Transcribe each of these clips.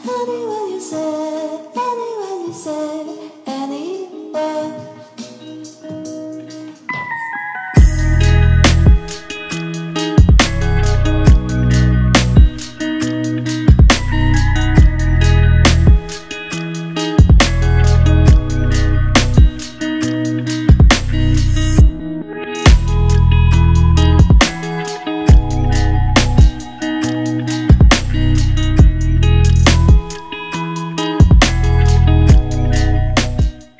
Anywhere you say, anywhere you say, anywhere.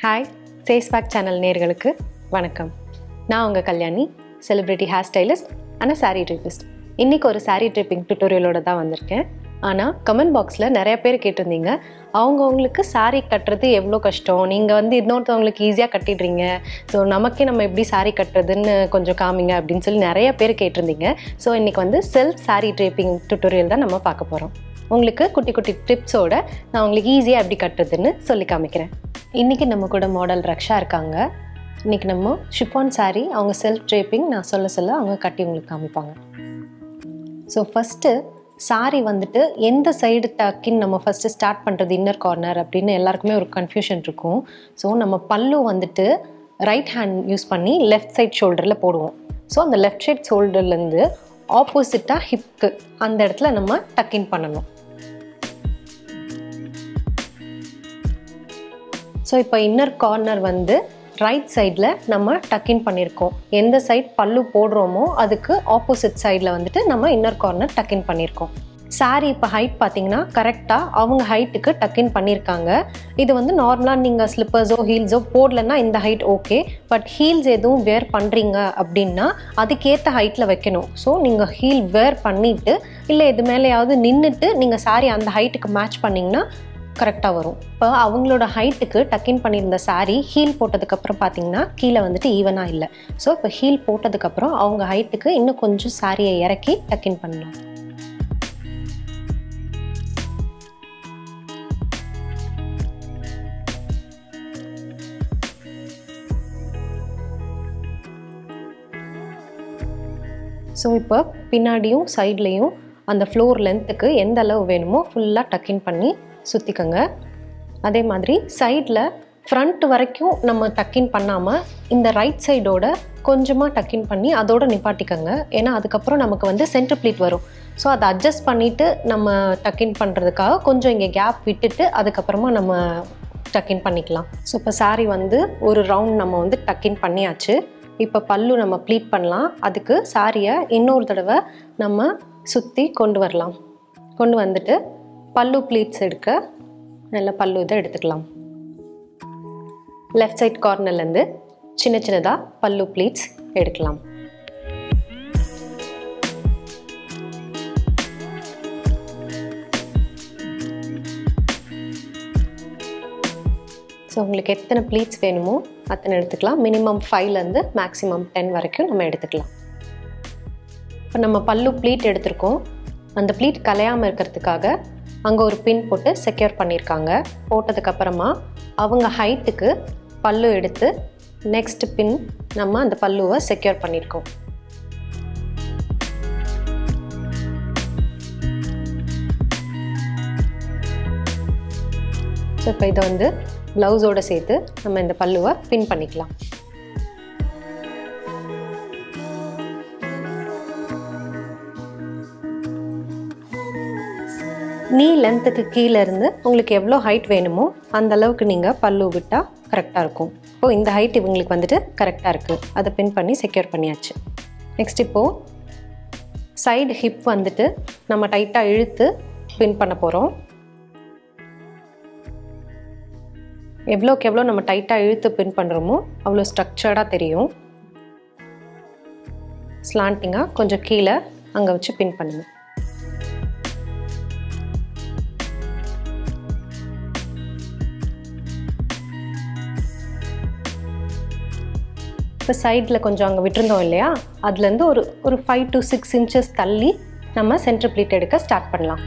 Hi சேஸ்பாக் channel நேயர்களுக்கு வணக்கம். நான் உங்கள் Kalyani, celebrity hair stylist and sari drapist. இன்றைக்கி ஒரு சாரீ ட்ரேப்பிங் டுட்டோரியலோடு தான் வந்திருக்கேன். ஆனால் கமெண்ட் பாக்ஸில் நிறைய பேர் கேட்டிருந்தீங்க, அவங்கவுங்களுக்கு சாரீ கட்டுறது எவ்வளோ கஷ்டம், நீங்கள் இன்னொருத்தவங்களுக்கு ஈஸியாக கட்டிடுறீங்க, ஸோ நமக்கே நம்ம எப்படி சாரீ கட்டுறதுன்னு கொஞ்சம் காமிங்க அப்படின்னு சொல்லி நிறைய பேர் கேட்டிருந்தீங்க. ஸோ இன்றைக்கி செல்ஃப் சாரீ ட்ரேப்பிங் டுட்டோரியல் தான் நம்ம பார்க்க போகிறோம். உங்களுக்கு குட்டி குட்டி டிப்ஸோட நான் உங்களுக்கு ஈஸியாக எப்படி கட்டுறதுன்னு சொல்லி காமிக்கிறேன். இன்றைக்கி நம்ம கூட மாடல் ரக்ஷா இருக்காங்க. இன்றைக்கி நம்ம ஷிஃபான் சாரீ அவங்க செல்ஃப் ட்ரேப்பிங் நான் சொல்ல அவங்க கட்டி உங்களுக்கு காமிப்பாங்க. ஸோ ஃபஸ்ட்டு சாரீ எந்த சைடு டக்கின்னு நம்ம ஃபஸ்ட்டு ஸ்டார்ட் பண்ணுறது, இன்னர் கார்னர் அப்படின்னு எல்லாருக்குமே ஒரு கன்ஃபியூஷன் இருக்கும். ஸோ நம்ம பல்லு ரைட் ஹேண்ட் யூஸ் பண்ணி லெஃப்ட் சைட் ஷோல்டரில் போடுவோம். ஸோ அந்த லெஃப்ட் சைட் ஷோல்டர்லேருந்து ஆப்போசிட்டாக ஹிப்க்கு அந்த இடத்துல நம்ம டக்கின் பண்ணணும். ஸோ இப்போ இன்னர் கார்னர் ரைட் சைடில் நம்ம டக்கின் பண்ணியிருக்கோம். எந்த சைட் பல்லு போடுறோமோ அதுக்கு ஆப்போசிட் சைடில் நம்ம இன்னர் கார்னர் டக்கின் பண்ணியிருக்கோம். சாரீ இப்போ ஹைட் பார்த்தீங்கன்னா கரெக்டாக அவங்க ஹைட்டுக்கு டக்கின் பண்ணியிருக்காங்க. இது நார்மலாக நீங்கள் ஸ்லிப்பர்ஸோ ஹீல்ஸோ போடலன்னா இந்த ஹைட் ஓகே. பட் ஹீல்ஸ் எதுவும் வேர் பண்ணுறீங்க அப்படின்னா அதுக்கேற்ற ஹைட்டில் வைக்கணும். ஸோ நீங்கள் ஹீல் வேர் பண்ணிவிட்டு இல்லை இது மேலேயாவது நின்றுட்டு நீங்கள் சாரீ அந்த ஹைட்டுக்கு மேட்ச் பண்ணிங்கன்னா கரெக்டாக வரும். இப்போ அவங்களோட ஹைட்டுக்கு டக்கின் பண்ணியிருந்த சாரீ ஹீல் போட்டதுக்கப்புறம் பார்த்தீங்கன்னா கீழே ஈவனாக இல்லை. ஸோ இப்போ ஹீல் போட்டதுக்கப்புறம் அவங்க ஹைட்டுக்கு இன்னும் கொஞ்சம் சாரியை இறக்கி டக்கின் பண்ணலாம். ஸோ இப்போ பின்னாடியும் சைட்லேயும் அந்த ஃப்ளோர் லென்த்துக்கு எந்த அளவு வேணுமோ ஃபுல்லாக டக்கின் பண்ணி சுற்றிக்கோங்க. அதே மாதிரி சைடில் ஃப்ரண்ட் வரைக்கும் நம்ம டக்கின் பண்ணாமல் இந்த ரைட் சைடோட கொஞ்சமாக டக்கின் பண்ணி அதோடு நிப்பாட்டிக்கோங்க. ஏன்னா அதுக்கப்புறம் நமக்கு சென்டர் ப்ளீட் வரும். ஸோ அதை அட்ஜஸ்ட் பண்ணிவிட்டு நம்ம டக்கின் பண்ணுறதுக்காக கொஞ்சம் இங்கே கேப் விட்டுட்டு அதுக்கப்புறமா நம்ம டக்கின் பண்ணிக்கலாம். ஸோ இப்போ சாரீ ஒரு ரவுண்ட் நம்ம டக்கின் பண்ணியாச்சு. இப்போ பல்லு நம்ம ப்ளீட் பண்ணலாம். அதுக்கு சாரியை இன்னொரு தடவை நம்ம சுற்றி கொண்டு வரலாம். கொண்டு வந்துட்டு பல்லு ப்ளீட்ஸ் எடுக்க நல்ல பல்லு இதை எடுத்துக்கலாம். லெஃப்ட் சைட் கார்னர்லேருந்து சின்ன சின்னதாக பல்லு ப்ளீட்ஸ் எடுக்கலாம். ஸோ உங்களுக்கு எத்தனை ப்ளீட்ஸ் வேணுமோ அத்தனை எடுத்துக்கலாம். மினிமம் 5லேருந்து மேக்ஸிமம் 10 வரைக்கும் நம்ம எடுத்துக்கலாம். இப்போ நம்ம பல்லு ப்ளீட் எடுத்திருக்கோம். அந்த ப்ளீட் கலையாமல் இருக்கிறதுக்காக அங்கே ஒரு பின் போட்டு செக்யூர் பண்ணியிருக்காங்க. போட்டதுக்கப்புறமா அவங்க ஹைட்டுக்கு பல்லு எடுத்து நெக்ஸ்ட் பின் நம்ம அந்த பல்லுவை செக்யூர் பண்ணியிருக்கோம். ஸோ இப்போ இதை ப்ளவுஸோடு சேர்த்து நம்ம இந்த பல்லுவை பின் பண்ணிக்கலாம். நீ லென்த்துக்கு கீழே இருந்து உங்களுக்கு எவ்வளோ ஹைட் வேணுமோ அந்த அளவுக்கு நீங்கள் பல்லு விட்டால் கரெக்டாக இருக்கும். இப்போது இந்த ஹைட் இவங்களுக்கு கரெக்டாக இருக்குது. அதை பின் பண்ணி செக்யூர் பண்ணியாச்சு. நெக்ஸ்ட் இப்போது சைடு ஹிப் நம்ம டைட்டாக இழுத்து பின் பண்ண போகிறோம். எவ்வளோக்கு எவ்வளோ நம்ம டைட்டாக இழுத்து பின் பண்ணுறோமோ அவ்வளோ ஸ்ட்ரக்சர்டாக தெரியும். ஸ்லாண்டிங்காக கொஞ்சம் கீழே அங்கே வச்சு பின் பண்ணுங்கள். இப்போ சைடில் கொஞ்சம் அங்கே விட்டுருந்தோம் இல்லையா, அதுலேருந்து ஒரு 5 to 6 inches தள்ளி நம்ம சென்டர் ப்ளீட் எடுக்க ஸ்டார்ட் பண்ணலாம்.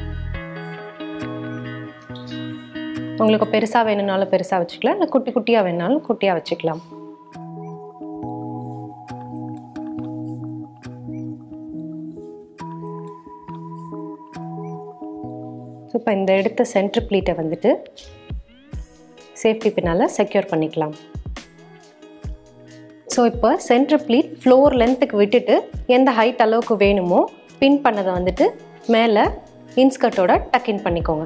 உங்களுக்கு பெருசாக வேணும்னாலும் பெருசாக வச்சுக்கலாம், இல்லை குட்டி குட்டியாக வேணுனாலும் குட்டியாக வச்சுக்கலாம். ஸோ இப்போ இந்த எடுத்த சென்டர் ப்ளீட்டை வந்துட்டு சேஃப்டி பின்னால் செக்யூர் பண்ணிக்கலாம். ஸோ இப்போ சென்டர் ப்ளீட் ஃப்ளோர் லென்த்துக்கு விட்டுட்டு எந்த ஹைட் அளவுக்கு வேணுமோ பின் பண்ணதை வந்துட்டு மேலே இன்ஸ்கர்ட்டோட டக்கின் பண்ணிக்கோங்க.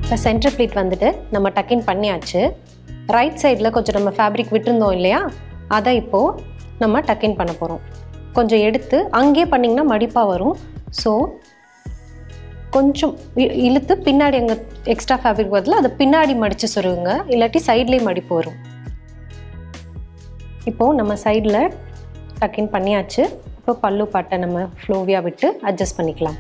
இப்போ சென்டர் ப்ளீட் வந்துட்டு நம்ம டக்கின் பண்ணியாச்சு. ரைட் சைடில் கொஞ்சம் நம்ம ஃபேப்ரிக் விட்டுருந்தோம் இல்லையா, அதை இப்போது நம்ம டக்கின் பண்ண போகிறோம். கொஞ்சம் எடுத்து அங்கேயே பண்ணிங்கன்னா மடிப்பாக வரும். ஸோ கொஞ்சம் இழுத்து பின்னாடி அங்கே எக்ஸ்ட்ரா ஃபேப்ரிக் பதில் அதை பின்னாடி மடித்து சொருகுங்க, இல்லாட்டி சைட்லேயே மடிப்பு வரும். இப்போது நம்ம சைடில் டக்கின் பண்ணியாச்சு. இப்போ பல்லு பாட்டை நம்ம ஃப்ளோவியாக விட்டு அட்ஜஸ்ட் பண்ணிக்கலாம்.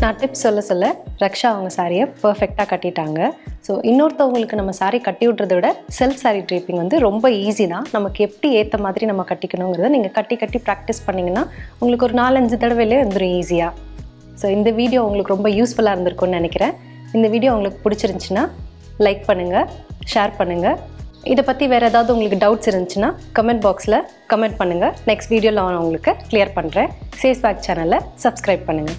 நான் டிப்ஸ் சொல்ல ரக்ஷா அவங்க சாரியை பர்ஃபெக்டாக கட்டிட்டாங்க. ஸோ இன்னொருத்தவங்களுக்கு நம்ம சாரீ கட்டி விட்றத விட செல்ஃப் சாரீ ட்ரேப்பிங் வந்து ரொம்ப ஈஸி தான். நமக்கு எப்படி ஏற்ற மாதிரி நம்ம கட்டிக்கணுங்கிறத நீங்கள் கட்டி ப்ராக்டிஸ் பண்ணிங்கன்னா உங்களுக்கு ஒரு 4-5 தடவையிலே வந்துடும் ஈஸியாக. ஸோ இந்த வீடியோ உங்களுக்கு ரொம்ப யூஸ்ஃபுல்லாக இருந்திருக்கும்னு நினைக்கிறேன். இந்த வீடியோ உங்களுக்கு பிடிச்சிருந்துச்சின்னா லைக் பண்ணுங்கள், ஷேர் பண்ணுங்கள். இதை பற்றி வேறு ஏதாவது உங்களுக்கு டவுட்ஸ் இருந்துச்சுன்னா கமெண்ட் பாக்ஸில் கமெண்ட் பண்ணுங்கள். நெக்ஸ்ட் வீடியோவில் நான் உங்களுக்கு கிளியர் பண்ணுறேன். சேஸ் பேக் சேனலை சப்ஸ்கிரைப் பண்ணுங்கள்.